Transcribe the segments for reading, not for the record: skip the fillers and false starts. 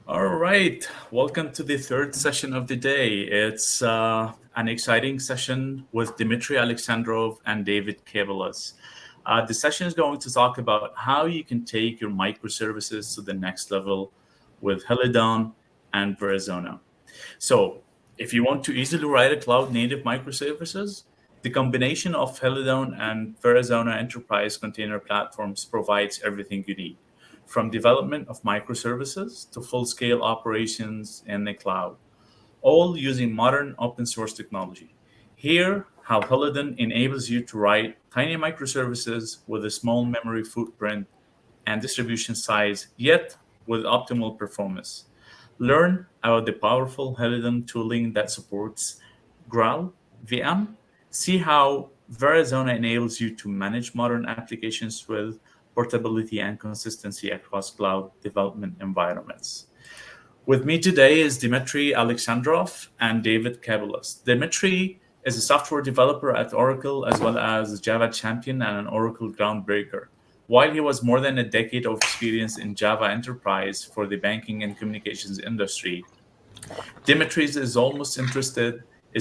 All right, welcome to the third session of the day. It's an exciting session with Dmitry Aleksandrov and David Cabelus. The session is going to talk about how you can take your microservices to the next level with Helidon and Verrazzano. So, if you want to easily write a cloud-native microservices, the combination of Helidon and Verrazzano enterprise container platforms provides everything you need, from development of microservices to full-scale operations in the cloud, all using modern open source technology. Here, how Helidon enables you to write tiny microservices with a small memory footprint and distribution size, yet with optimal performance. Learn about the powerful Helidon tooling that supports GraalVM. See how Verrazzano enables you to manage modern applications with portability and consistency across cloud development environments. With me today is Dmitry Aleksandrov and David Cabelus. Dmitry is a software developer at Oracle as well as a Java champion and an Oracle groundbreaker. While he was more than a decade of experience in Java enterprise for the banking and communications industry, Dmitry is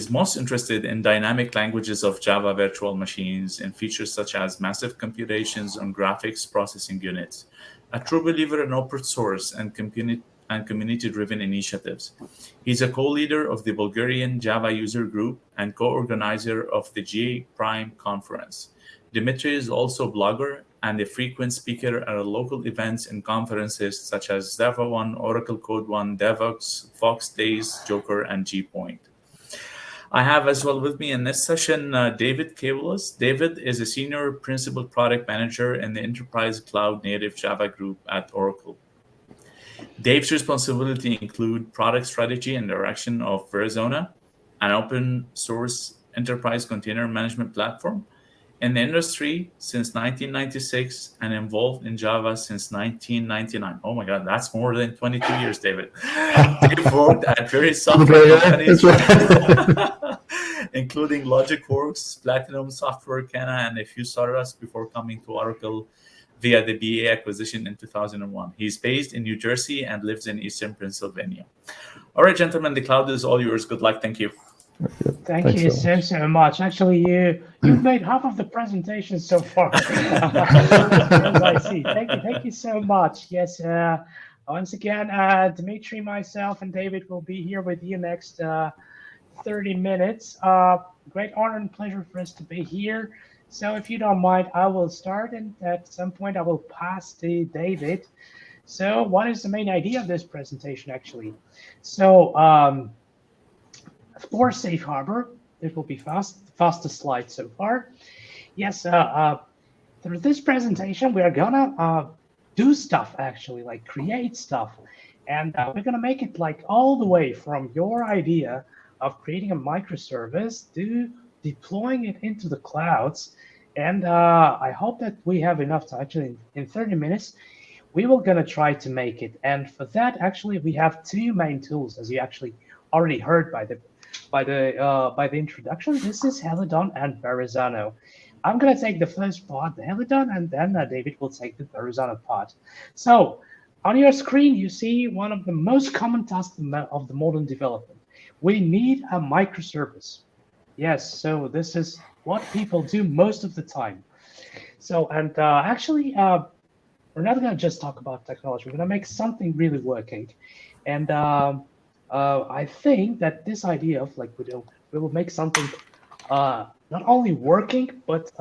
most interested in dynamic languages of Java virtual machines and features such as massive computations on graphics processing units. A true believer in open source and community-driven initiatives. He's a co-leader of the Bulgarian Java user group and co-organizer of the G Prime conference. Dmitry is also a blogger and a frequent speaker at local events and conferences such as DevOne, Oracle Code One, DevOps, Fox Days, Joker, and G-Point. I have as well with me in this session David Cabelus. David is a senior principal product manager in the enterprise cloud native Java group at Oracle. Dave's responsibility include product strategy and direction of Verrazzano, an open source enterprise container management platform, in the industry since 1996 and involved in Java since 1999. Oh my God, that's more than 22 years, David. Dave worked at various software companies, including LogicWorks, Platinum Software, Cana, and a few startups before coming to Oracle via the BA acquisition in 2001. He's based in New Jersey and lives in Eastern Pennsylvania. All right, gentlemen, the cloud is all yours. Good luck. Thank you. Thank you so much. Actually, you've made half of the presentation so far. As I see. Thank you so much. Yes. Once again, Dmitry, myself, and David will be here with you next 30 minutes. Great honor and pleasure for us to be here. So if you don't mind, I will start, and at some point I will pass to David. So what is the main idea of this presentation, actually? So for Safe Harbor, it will be fastest slide so far. Yes, through this presentation, we are gonna do stuff, actually, like create stuff. And we're gonna make it like all the way from your idea of creating a microservice to deploying it into the clouds. And I hope that we have enough time. Actually, in 30 minutes, we will gonna try to make it. And for that, actually, we have two main tools, as you actually already heard by the introduction. This is Helidon and Verrazzano. I'm gonna take the first part, the Helidon, and then David will take the Verrazzano part. So on your screen, you see one of the most common tasks of the modern development. We need a microservice. Yes, so this is what people do most of the time. So, and actually, we're not going to just talk about technology. We're going to make something really working. And I think that this idea of like we will make something not only working, but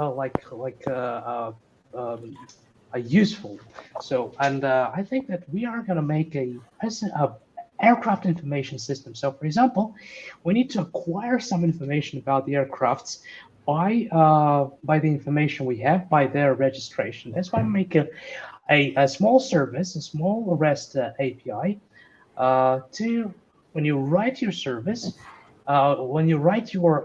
useful. So, and I think that we are going to make a aircraft information system. So, for example, we need to acquire some information about the aircrafts by the information we have, by their registration. That's why we make a small service, a small REST API to when you write your service, when you write your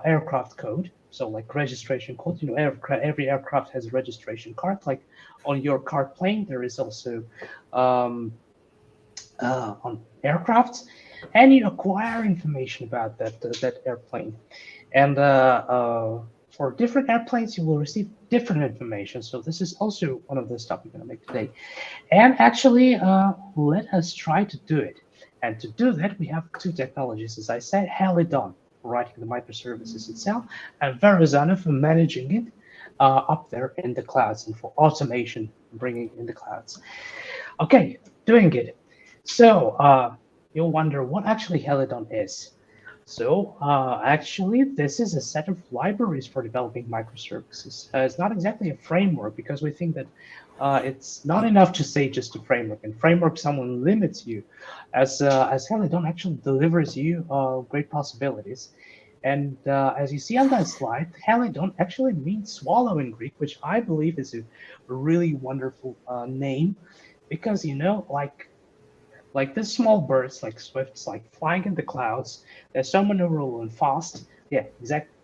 aircraft code. So like registration code, you know, every aircraft has a registration card. Like on your card plane, there is also on aircrafts, and you acquire information about that airplane. And for different airplanes, you will receive different information. So this is also one of the stuff we're going to make today. And actually, let us try to do it. And to do that, we have two technologies, as I said, Helidon for writing the microservices itself, and Verrazzano for managing it up there in the clouds and for automation, bringing in the clouds. Okay, doing it. So you'll wonder what actually Helidon is. So actually, this is a set of libraries for developing microservices. It's not exactly a framework because we think that it's not enough to say just a framework. And framework, someone limits you, as Helidon actually delivers you great possibilities. And as you see on that slide, Helidon actually means swallow in Greek, which I believe is a really wonderful name, because like these small birds, like swifts, like flying in the clouds. They're so maneuverable and fast. Yeah, exactly.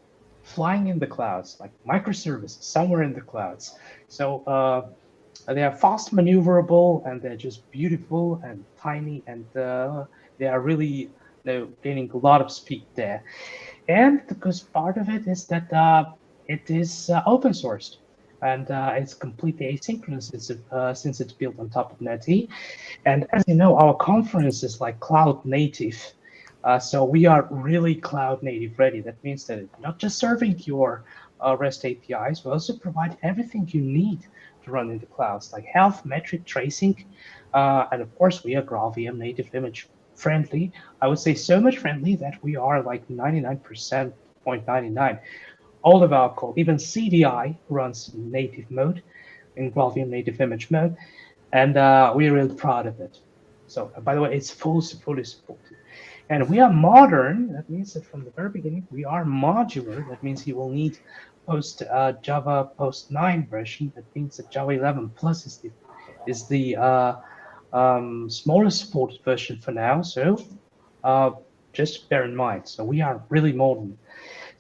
Flying in the clouds, like microservices, somewhere in the clouds. So they are fast maneuverable, and they're just beautiful and tiny, and they are really gaining a lot of speed there. And the good part of it is that it is open sourced. And it's completely asynchronous since it's built on top of NetE. And as you know, our conference is like cloud native. So we are really cloud native ready. That means that it's not just serving your REST APIs, we also provide everything you need to run in the clouds, like health, metric, tracing. And of course, we are GraalVM native image friendly. I would say so much friendly that we are like 99.99%. All of our code, even CDI runs in native mode, in GraalVM native image mode, and we're really proud of it. So, by the way, it's fully supported. And we are modern. That means that from the very beginning, we are modular. That means you will need Java post 9 version. That means that Java 11 Plus is the smallest supported version for now. So just bear in mind. So we are really modern.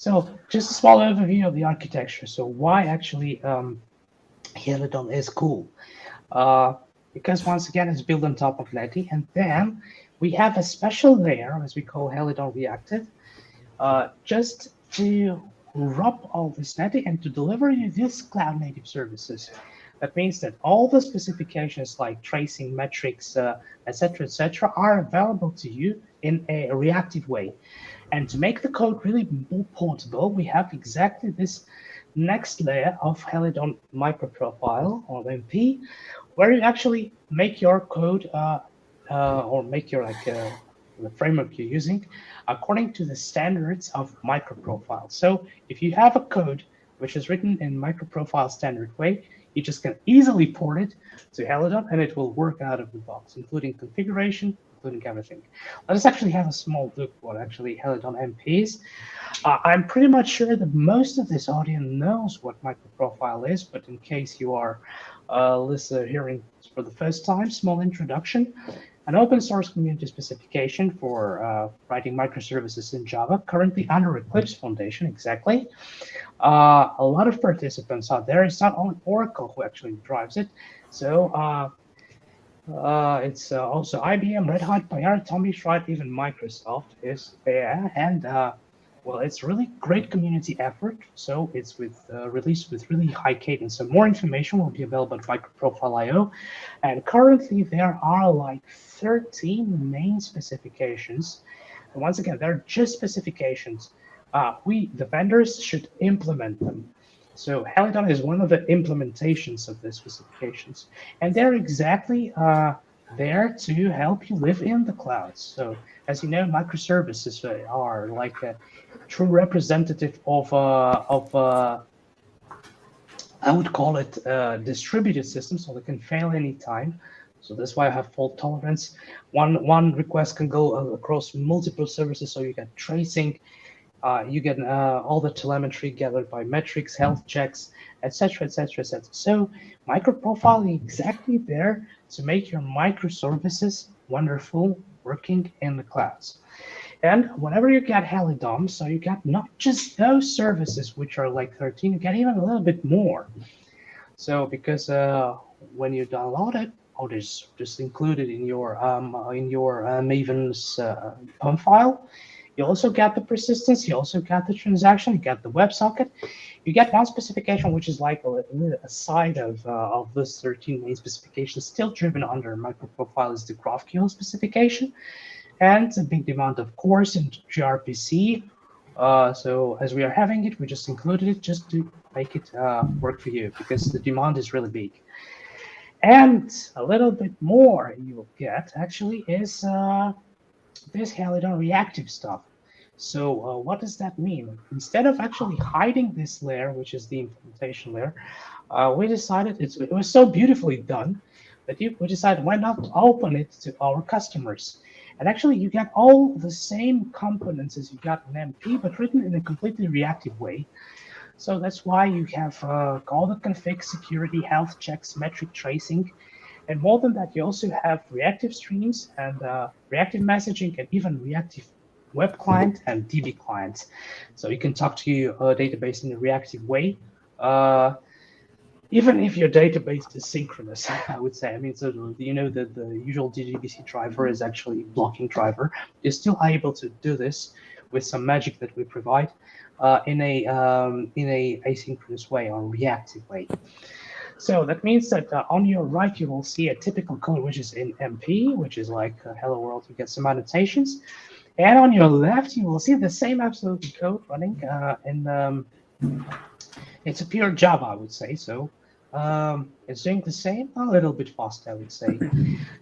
So just a small overview of the architecture. So why actually Helidon is cool? Because once again, it's built on top of NetE, and then we have a special layer, as we call Helidon Reactive, just to wrap all this NetE and to deliver you these cloud-native services. That means that all the specifications like tracing, metrics, etc., are available to you in a reactive way. And to make the code really more portable, we have exactly this next layer of Helidon microprofile or MP, where you actually make your code or make your the framework you're using according to the standards of microprofile. So if you have a code which is written in microprofile standard way, you just can easily port it to Helidon, and it will work out of the box, including configuration, including everything. Let us actually have a small look what actually Helidon MP is. I'm pretty much sure that most of this audience knows what microprofile is, but in case you are hearing for the first time, small introduction. An open source community specification for writing microservices in Java, currently under Eclipse Foundation, exactly. A lot of participants out there. It's not only Oracle who actually drives it. So it's also IBM, Red Hat, Payara, Tommy Schreiber, even Microsoft is there. And well, it's really great community effort. So it's released with really high cadence. So more information will be available at microprofile.io. And currently there are like 13 main specifications. And once again, they're just specifications. We, the vendors, should implement them. So Helidon is one of the implementations of the specifications. And they're exactly there to help you live in the clouds. So as you know, microservices are like a true representative of I would call it distributed system, so they can fail anytime. So that's why I have fault tolerance. One request can go across multiple services, so you get tracing, you get all the telemetry gathered by metrics, health checks, etc., etc., etc. So microprofile is exactly there to make your microservices wonderful, working in the clouds. And whenever you get Helidon, so you get not just those services, which are like 13, you get even a little bit more. So because when you download it, it is just included in your Maven's POM file. You also get the persistence, you also get the transaction, you get the WebSocket. You get one specification, which is like a side of this 13 main specifications, still driven under microprofile, is the GraphQL specification. And a big demand, of course, in gRPC. So as we are having it, we just included it just to make it work for you, because the demand is really big. And a little bit more you will get, actually, is this Helidon reactive stuff. So what does that mean? Instead of actually hiding this layer, which is the implementation layer, we decided it was so beautifully done that we decided, why not open it to our customers? And actually, you get all the same components as you got in MP, but written in a completely reactive way. So that's why you have all the config, security, health checks, metric tracing. And more than that, you also have reactive streams and reactive messaging, and even reactive web client and DB client. So you can talk to your database in a reactive way, even if your database is synchronous, I would say. I mean, so you know that the usual DDBC driver is actually a blocking driver. You're still able to do this with some magic that we provide in a asynchronous way or reactive way. So that means that on your right, you will see a typical code, which is in MP, which is like hello world, you get some annotations. And on your left, you will see the same absolute code running it's a pure Java, I would say. So it's doing the same, a little bit faster, I would say.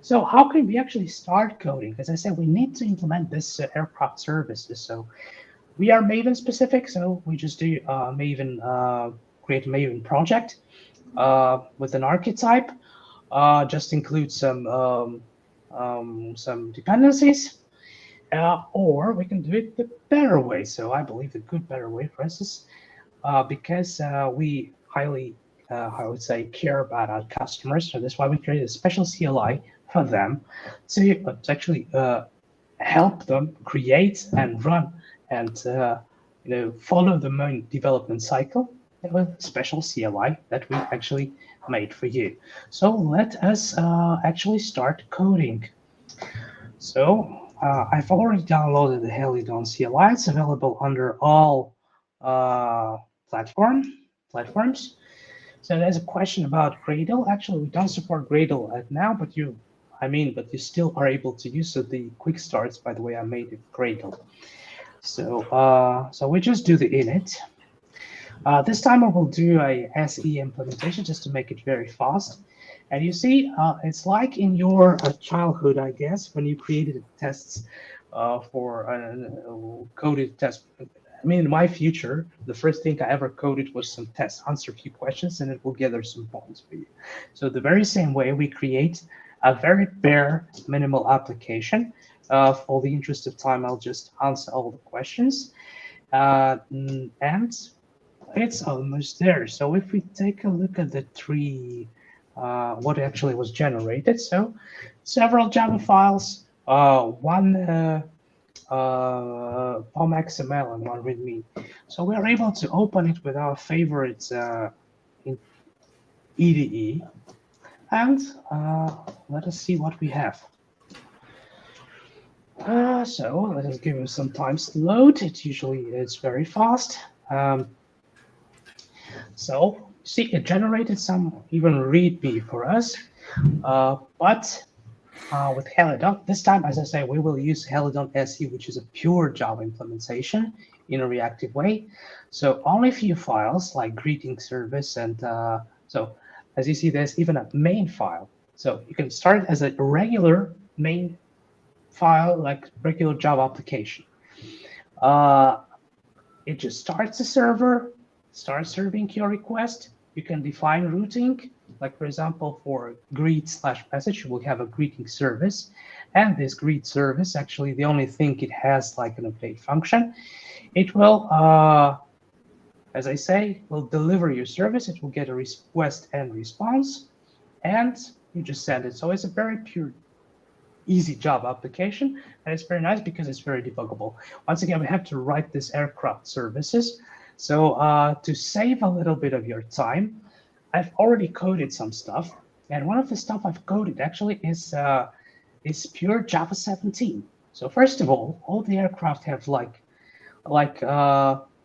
So how can we actually start coding? As I said, we need to implement this aircraft services. So we are Maven specific, so we just do Maven, create a Maven project with an archetype, just include some dependencies, or we can do it the better way. So I believe the good, better way for us is because we highly, I would say, care about our customers. So that's why we created a special CLI for them to actually help them create and run and follow the main development cycle with a special CLI that we actually made for you. So let us actually start coding. So I've already downloaded the Helidon CLI. It's available under all platforms. So there's a question about Gradle. Actually, we don't support Gradle right now, but you still are able to use the quick starts. By the way, I made it Gradle. So we just do the init. This time I will do a SE implementation just to make it very fast. And you see, it's like in your childhood, I guess, when you created tests for coded tests. I mean, in my future, the first thing I ever coded was some tests, answer a few questions, and it will gather some points for you. So the very same way, we create a very bare, minimal application. For the interest of time, I'll just answer all the questions. And it's almost there. So if we take a look at the tree, what actually was generated. So several Java files, one POM XML and one README. So we are able to open it with our favorites in EDE. And let us see what we have. So let us give it some time to load. It's very fast. So see, it generated some even README for us, but with Helidon, this time, as I say, we will use Helidon SE, which is a pure Java implementation in a reactive way. So only a few files like greeting service, and so as you see, there's even a main file. So you can start as a regular main file, like regular Java application. It just starts a server, starts serving your request. You can define routing, like for example, for greet/message, we'll have a greeting service. And this greet service, actually, the only thing it has like an update function. It will, as I say, will deliver your service. It will get a request and response, and you just send it. So it's a very pure, easy Java application, and it's very nice because it's very debuggable. Once again, we have to write this aircraft services. So to save a little bit of your time, I've already coded some stuff, and one of the stuff I've coded actually is pure Java 17. So first of all the aircraft have like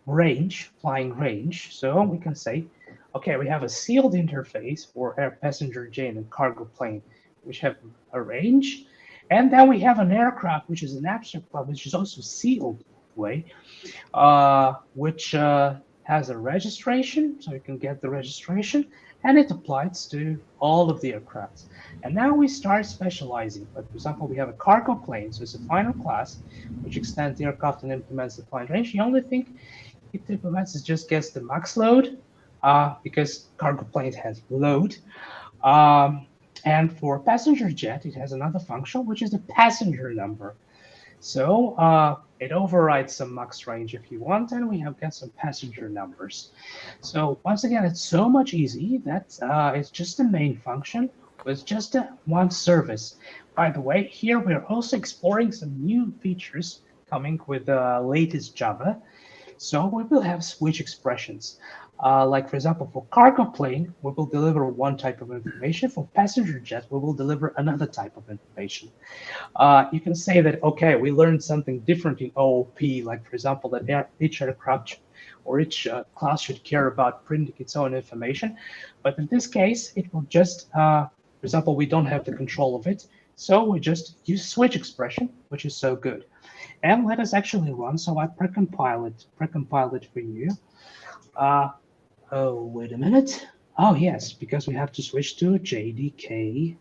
range, flying range. So we can say, okay, we have a sealed interface for air passenger jet and cargo plane, which have a range. And then we have an aircraft, which is an abstract class, which is also sealed way, which has a registration, so you can get the registration, and it applies to all of the aircrafts. And now we start specializing. But for example, we have a cargo plane, so it's a final class, which extends the aircraft and implements the flight range. The only thing it implements is just gets the max load, because cargo plane has load. And for passenger jet, it has another function, which is the passenger number. So it overrides some max range if you want, and we have got some passenger numbers. So once again, it's so much easy that it's just a main function with just one service. By the way, here we're also exploring some new features coming with the latest Java. So we will have switch expressions. Like, for example, for cargo plane, we will deliver one type of information. For passenger jet, we will deliver another type of information. You can say that, okay, we learned something different in OOP, like, for example, that each aircraft or each class should care about printing its own information. But in this case, it will just, for example, we don't have the control of it. So we just use switch expression, which is so good. And let us actually run. So I precompile it for you. Oh, wait a minute. Oh, yes, because we have to switch to JDK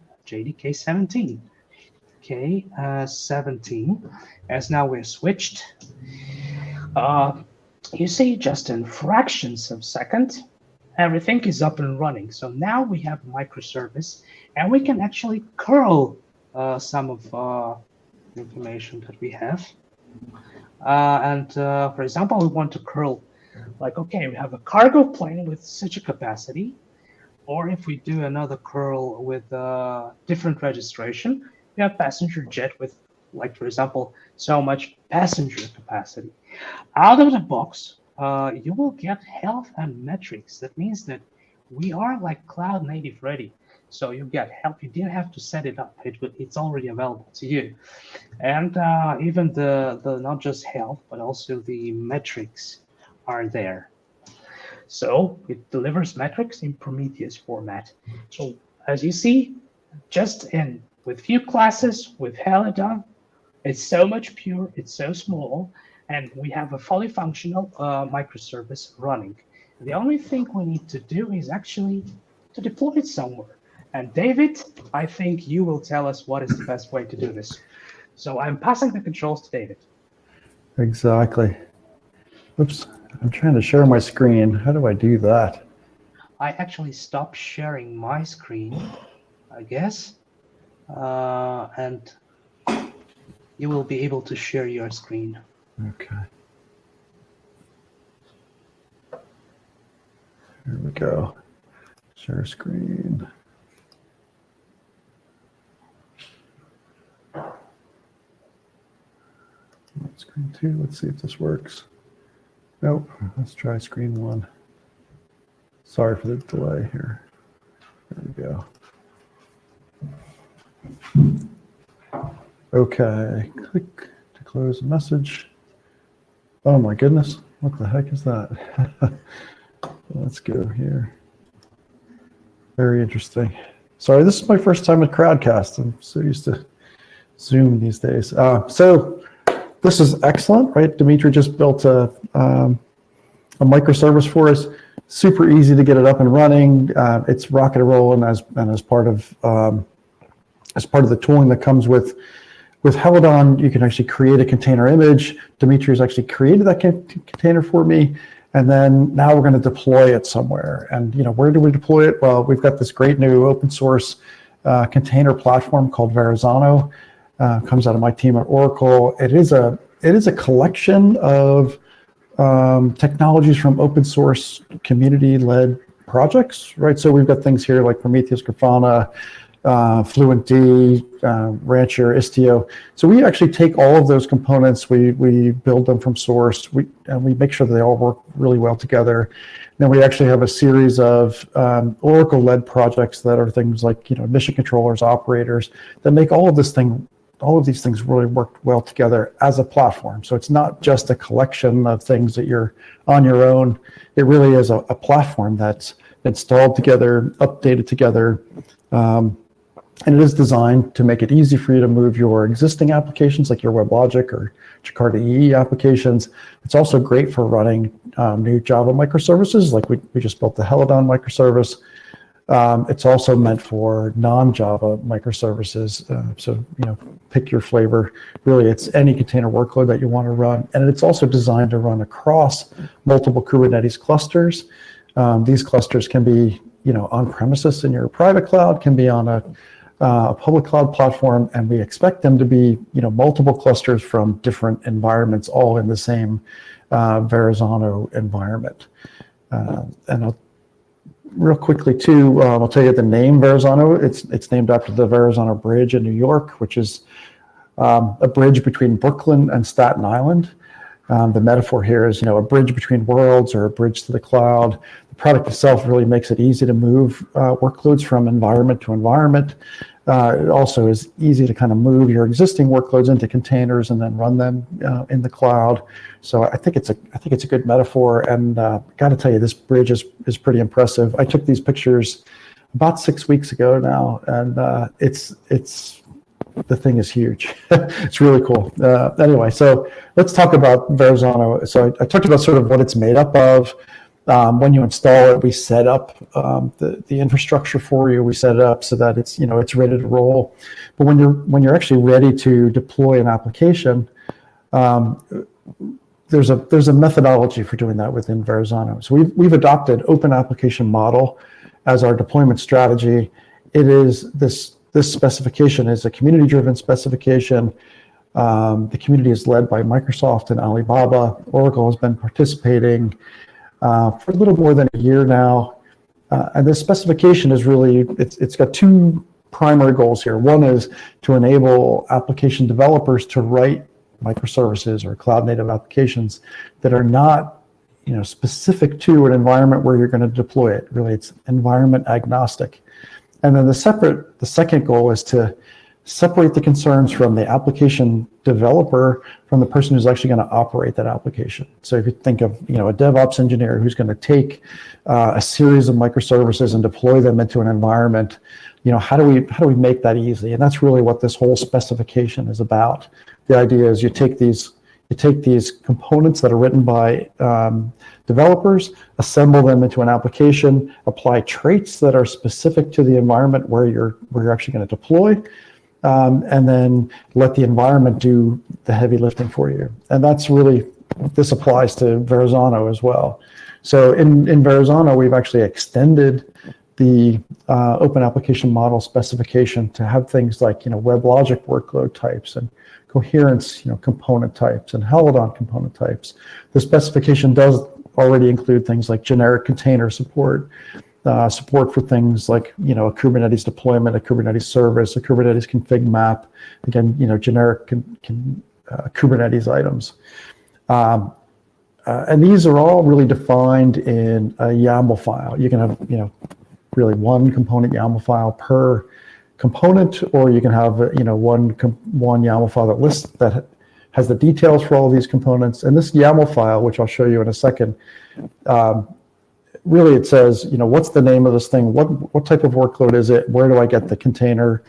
17. Okay, 17. As now we're switched. You see, just in fractions of a second, everything is up and running. So now we have a microservice, and we can actually curl some of the information that we have. For example, we want to curl, like, okay, we have a cargo plane with such a capacity, or if we do another curl with different registration, we have passenger jet with, like, for example, so much passenger capacity. Out of the box, you will get health and metrics. That means that we are like cloud native ready. So you get health. You didn't have to set it up. It's already available to you. And even the not just health, but also the metrics are there. So it delivers metrics in Prometheus format. So as you see, just with few classes, with Helidon, it's so much pure, it's so small, and we have a fully functional microservice running. The only thing we need to do is actually to deploy it somewhere. And David, I think you will tell us what is the best way to do this. So I'm passing the controls to David. Exactly. Oops, I'm trying to share my screen. How do I do that? I actually stopped sharing my screen, I guess. And you will be able to share your screen. Okay. Here we go. Share screen. Screen 2, let's see if this works. Nope, let's try screen 1. Sorry for the delay here. There we go. Okay, click to close the message. Oh my goodness, what the heck is that? Let's go here. Very interesting. Sorry, this is my first time at Crowdcast. I'm so used to Zoom these days. So this is excellent, right? Dmitry just built a microservice for us. Super easy to get it up and running. It's rocket and roll, and as part of the tooling that comes with Helidon, you can actually create a container image. Dmitry's actually created that container for me, and then now we're going to deploy it somewhere. And where do we deploy it? Well, we've got this great new open source container platform called Verrazzano. Comes out of my team at Oracle. It is a collection of technologies from open source community-led projects, right? So we've got things here like Prometheus, Grafana, FluentD, Rancher, Istio. So we actually take all of those components, we build them from source, and we make sure that they all work really well together. Then we actually have a series of Oracle-led projects that are things like mission controllers, operators, that make all of this thing all of these things really work well together as a platform. So it's not just a collection of things that you're on your own. It really is a platform that's installed together, updated together, and it is designed to make it easy for you to move your existing applications like your WebLogic or Jakarta EE applications. It's also great for running new Java microservices, like we just built the Helidon microservice. It's also meant for non-Java microservices. So, pick your flavor. Really, it's any container workload that you want to run. And it's also designed to run across multiple Kubernetes clusters. These clusters can be, on premises in your private cloud, can be on a public cloud platform, and we expect them to be, multiple clusters from different environments, all in the same Verrazzano environment. And real quickly too, I'll tell you the name Verrazzano. It's named after the Verrazzano Bridge in New York, which is a bridge between Brooklyn and Staten Island. The metaphor here is, a bridge between worlds or a bridge to the cloud. The product itself really makes it easy to move workloads from environment to environment. It also is easy to kind of move your existing workloads into containers and then run them in the cloud. So I think it's a good metaphor, and got to tell you, this bridge is pretty impressive. I took these pictures about 6 weeks ago now, and the thing is huge. It's really cool. Anyway, so let's talk about Verrazzano. So I talked about sort of what it's made up of. When you install it, we set up the infrastructure for you. We set it up so that it's it's ready to roll. But when you're actually ready to deploy an application, there's a methodology for doing that within Verrazzano. So we've adopted open application model as our deployment strategy. It is this specification is a community-driven specification. The community is led by Microsoft and Alibaba. Oracle has been participating for a little more than a year now. And this specification is really, it's got two primary goals here. One is to enable application developers to write microservices or cloud-native applications that are not specific to an environment where you're going to deploy it. Really, it's environment agnostic. And then the second goal is to separate the concerns from the application developer from the person who's actually going to operate that application. So if you think of a DevOps engineer who's going to take a series of microservices and deploy them into an environment, how do we make that easy? And that's really what this whole specification is about. The idea is you take these components that are written by developers, assemble them into an application, apply traits that are specific to the environment where you're actually going to deploy, and then let the environment do the heavy lifting for you. And that's really, this applies to Verrazzano as well. So in Verrazzano, we've actually extended the open application model specification to have things like WebLogic workload types and coherence component types and Helidon component types. The specification does already include things like generic container support, support for things like a Kubernetes deployment, a Kubernetes service, a Kubernetes config map, again generic Kubernetes items. And these are all really defined in a YAML file. You can have really one component YAML file per component, or you can have one YAML file that has the details for all of these components. And this YAML file, which I'll show you in a second, really it says what's the name of this thing, what type of workload is it, where do I get the container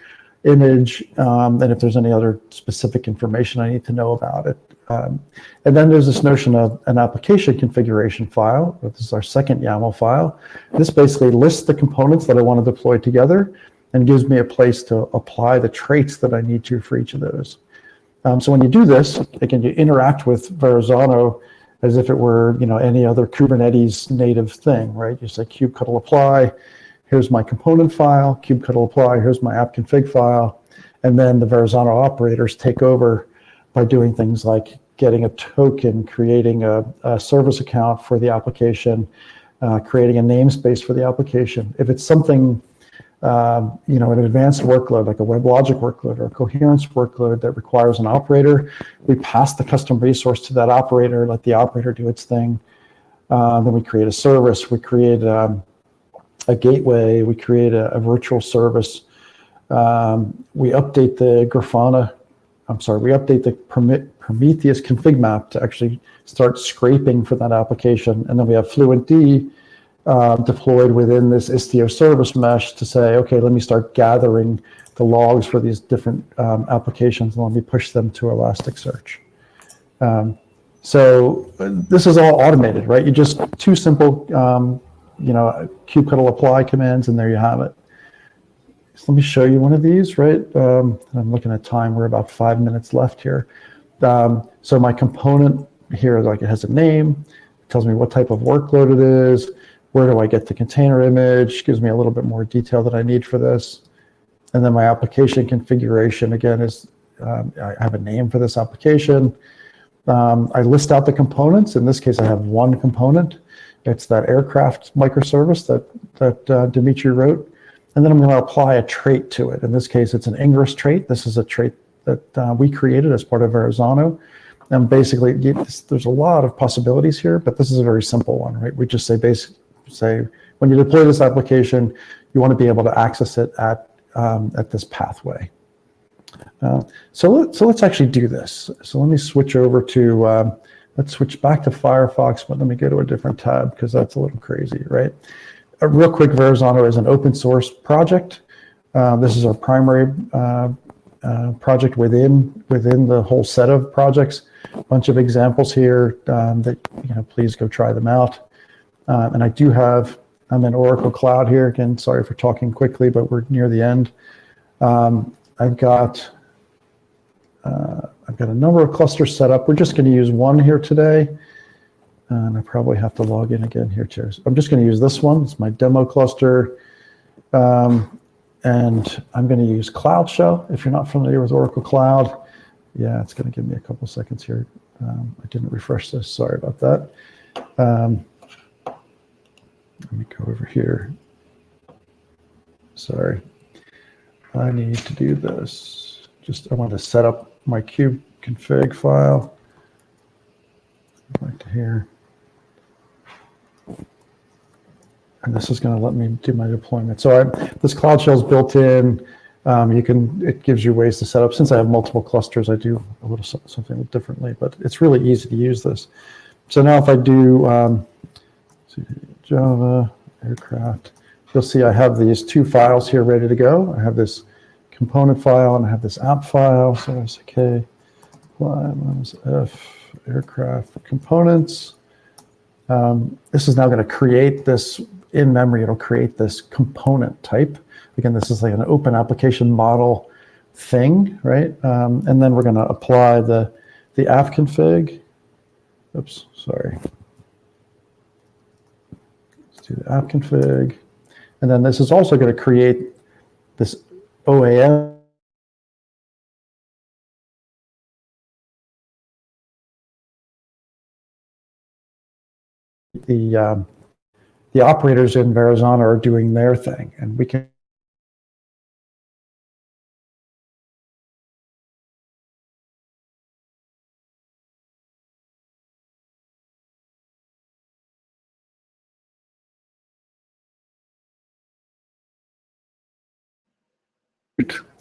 image, and if there's any other specific information I need to know about it. And then there's this notion of an application configuration file. This is our second YAML file. This basically lists the components that I want to deploy together and gives me a place to apply the traits that I need to for each of those. So when you do this, again, you interact with Verrazzano as if it were any other Kubernetes native thing, right? You say kubectl apply, here's my component file, kubectl apply, here's my app config file, and then the Verrazzano operators take over by doing things like getting a token, creating a service account for the application, creating a namespace for the application. If it's something, an advanced workload like a WebLogic workload or a coherence workload that requires an operator, we pass the custom resource to that operator, let the operator do its thing. Then we create a service, we create a gateway, we create a virtual service. We update the Grafana we update the Prometheus config map to actually start scraping for that application. And then we have FluentD deployed within this Istio service mesh to say, okay, let me start gathering the logs for these different applications and let me push them to Elasticsearch. So this is all automated, right? You just two simple, kubectl apply commands, and there you have it. So let me show you one of these, right? I'm looking at time. We're about 5 minutes left here. So my component here, like, it has a name, it tells me what type of workload it is, where do I get the container image, gives me a little bit more detail that I need for this. And then my application configuration, again, is I have a name for this application. I list out the components. In this case, I have one component. It's that aircraft microservice that Dmitry wrote. And then I'm going to apply a trait to it. In this case, it's an Ingress trait. This is a trait that we created as part of Verrazzano. And basically, there's a lot of possibilities here, but this is a very simple one, right? We just say when you deploy this application, you want to be able to access it at this pathway. So let's actually do this. So let me switch over to, let's switch back to Firefox, but let me go to a different tab because that's a little crazy, right? Real quick, Verrazzano is an open source project. This is our primary project within the whole set of projects. A bunch of examples here that, please go try them out. And I'm in Oracle Cloud here. Again, sorry for talking quickly, but we're near the end. I've got a number of clusters set up. We're just going to use one here today. And I probably have to log in again here too. So I'm just going to use this one. It's my demo cluster. And I'm going to use Cloud Shell. If you're not familiar with Oracle Cloud, yeah, it's going to give me a couple seconds here. I didn't refresh this. Sorry about that. Let me go over here. Sorry. I need to do this. I want to set up my kube config file. Right to here. And this is going to let me do my deployment. So this Cloud Shell is built in. It gives you ways to set up. Since I have multiple clusters, I do a little something differently, but it's really easy to use this. So now if I do Java aircraft, you'll see I have these two files here ready to go. I have this component file and I have this app file. So there's K, Y minus F, aircraft components. This is now going to create this in memory. It'll create this component type. Again, this is like an open application model thing, right? And then we're going to apply the app config. Oops, sorry. Let's do the app config. And then this is also going to create this OAM. The operators in Verrazzano are doing their thing, and we can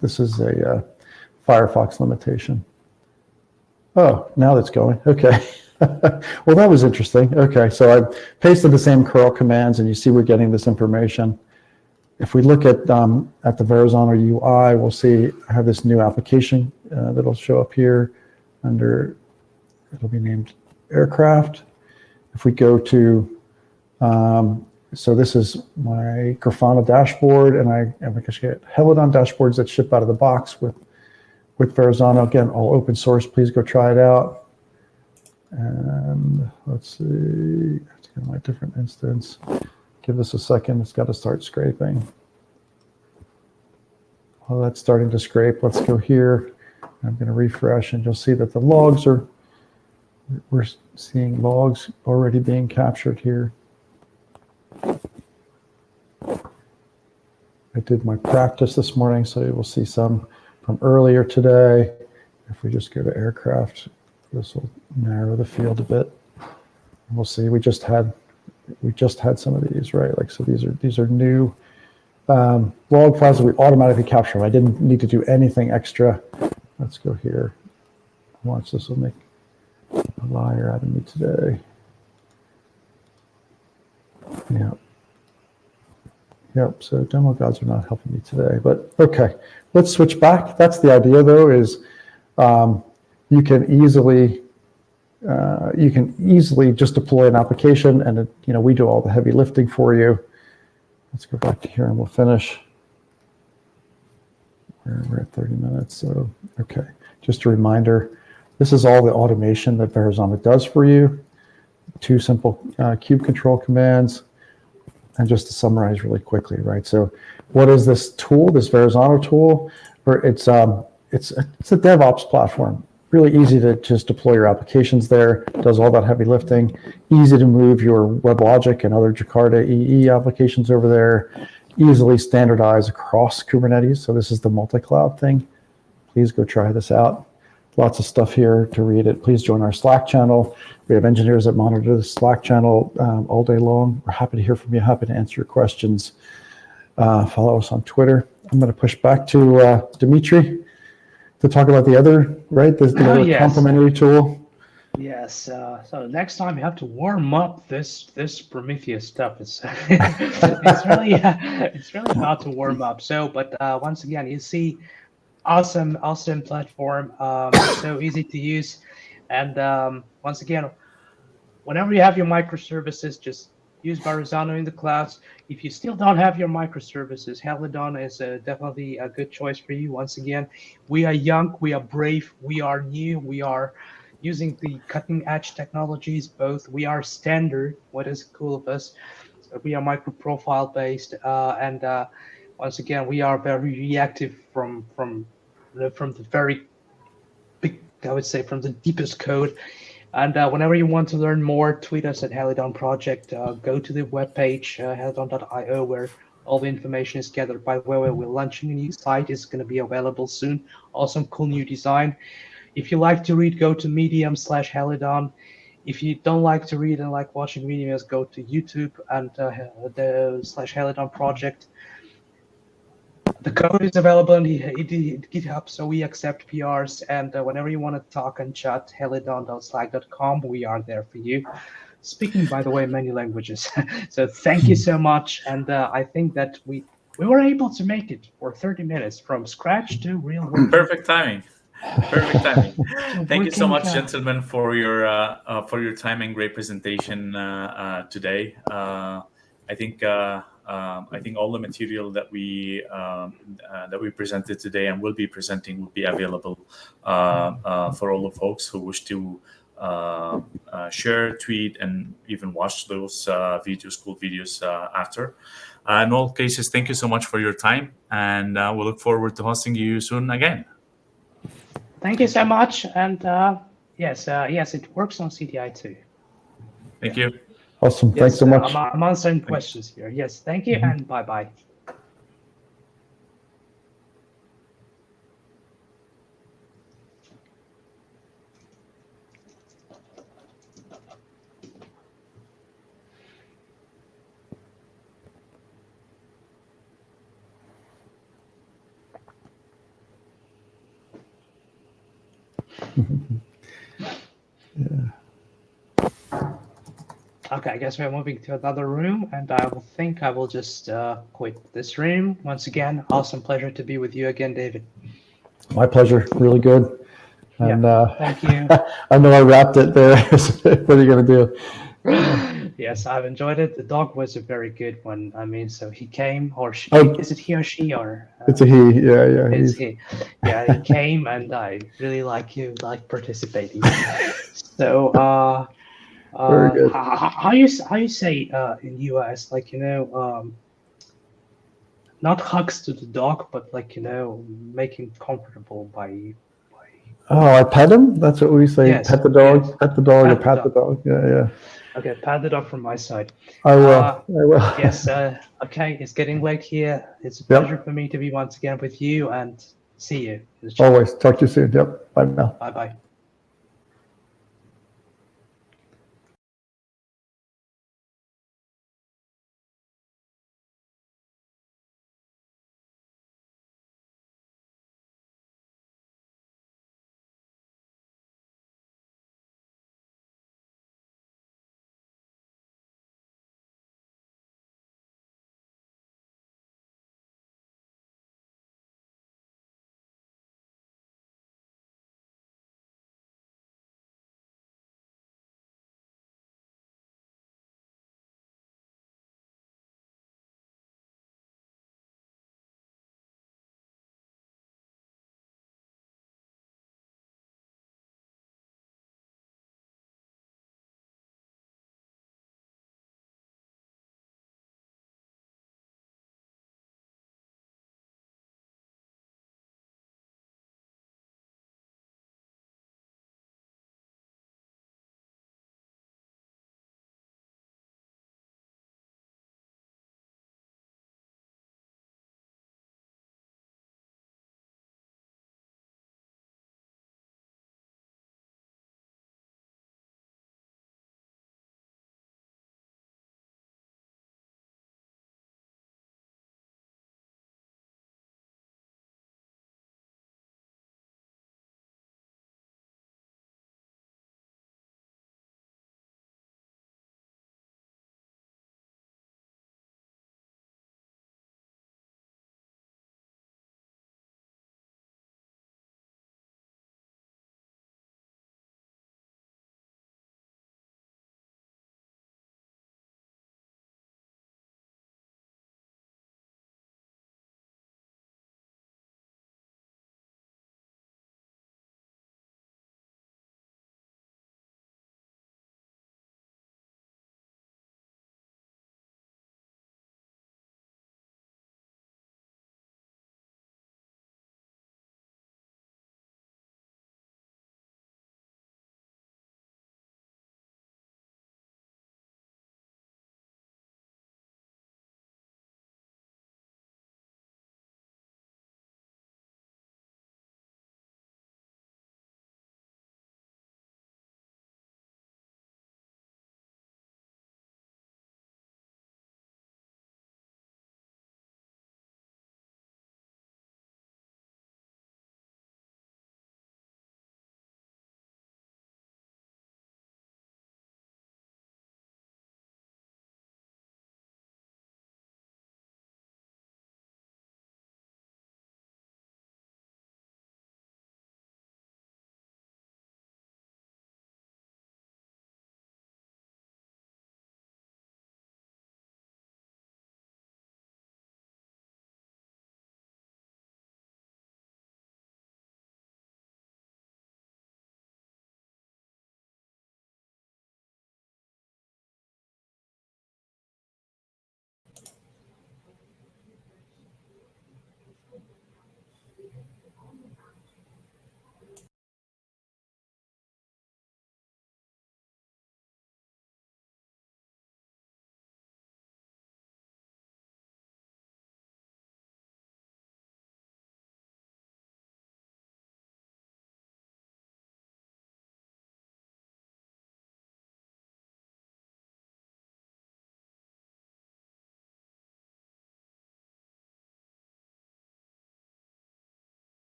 this is a Firefox limitation. Oh, now that's going. Okay. Well, that was interesting. Okay, so I pasted the same curl commands, and you see we're getting this information. If we look at the Verrazzano UI, we'll see I have this new application that'll show up here under, it'll be named aircraft. If we go to, so this is my Grafana dashboard, and I get Helidon dashboards that ship out of the box with Verrazzano. Again, all open source. Please go try it out. And let's see, let's get my different instance. Give this a second, it's got to start scraping. While that's starting to scrape, let's go here. I'm going to refresh, and you'll see that the logs we're seeing logs already being captured here. I did my practice this morning, so you will see some from earlier today. If we just go to aircraft, this will narrow the field a bit. We'll see. We just had some of these, right? Like, so these are new log files that we automatically capture. I didn't need to do anything extra let's go here. Watch, this will make a liar out of me today. Yeah. Yep, so demo gods are not helping me today, but okay. Let's switch back. That's the idea, though, is you can easily just deploy an application, and we do all the heavy lifting for you. Let's go back to here, and we'll finish. We're at 30 minutes, so okay. Just a reminder, this is all the automation that Verrazzano does for you. 2 simple kube control commands. And just to summarize really quickly, right? So, what is this tool? This Verrazzano tool? It's a DevOps platform. Really easy to just deploy your applications there. Does all that heavy lifting. Easy to move your WebLogic and other Jakarta EE applications over there. Easily standardize across Kubernetes. So this is the multi-cloud thing. Please go try this out. Lots of stuff here to read it. Please join our Slack channel. We have engineers that monitor the Slack channel all day long. We're happy to hear from you, happy to answer your questions. Follow us on Twitter. I'm going to push back to Dmitry to talk about the other, right? The other complementary tool. Yes. So next time you have to warm up this Prometheus stuff. It's it's really hard to warm up. So, but once again, you see. Awesome platform, so easy to use. And once again, whenever you have your microservices, just use Verrazzano in the clouds. If you still don't have your microservices, Helidon is definitely a good choice for you. Once again, we are young, we are brave, we are new, we are using the cutting edge technologies both. We are standard, what is cool of us. So we are micro profile based, and once again, we are very reactive from the very big, I would say, from the deepest code. And whenever you want to learn more, tweet us at Helidon Project. Go to the webpage, helidon.io, where all the information is gathered. By the way, we're launching a new site. It's going to be available soon. Awesome, cool new design. If you like to read, go to medium/Helidon. If you don't like to read and like watching videos, go to YouTube and the /Helidon Project. The code is available on GitHub, so we accept PRs. And whenever you want to talk and chat, helidon.slack.com, we are there for you. Speaking, by the way, many languages. So thank you so much. And I think that we were able to make it for 30 minutes from scratch to real work. Perfect timing. Perfect timing. Thank you so much, gentlemen, for your time and great presentation today. I think all the material that we presented today and will be presenting will be available for all the folks who wish to share, tweet, and even watch those cool videos after. In all cases, thank you so much for your time, and we'll look forward to hosting you soon again. Thank you so much, and yes, it works on CDI too. Thank you. Awesome. Yes, thanks so much. I'm answering questions here. Yes, thank you, and bye-bye. Yeah. Okay, I guess we're moving to another room, and I will just quit this room. Once again, awesome pleasure to be with you again, David. My pleasure. Really good. And thank you. I know I wrapped it there. What are you going to do? Yes, I've enjoyed it. The dog was a very good one. I mean, so he came, or she, is it he or she, or? It's a he, yeah. It's he. Yeah, he came, and I really like participating. So, very good. How you say in US, not hugs to the dog, but making comfortable by. Oh, I pet him? That's what we say. Yes, pet the dog, yes. Pet the dog, or pat the dog. Yeah. Okay, pat the dog from my side. I will. Yes. Okay, it's getting late here. It's a pleasure for me to be once again with you, and see you. Always. Talk to you soon. Yep. Bye now. Bye-bye.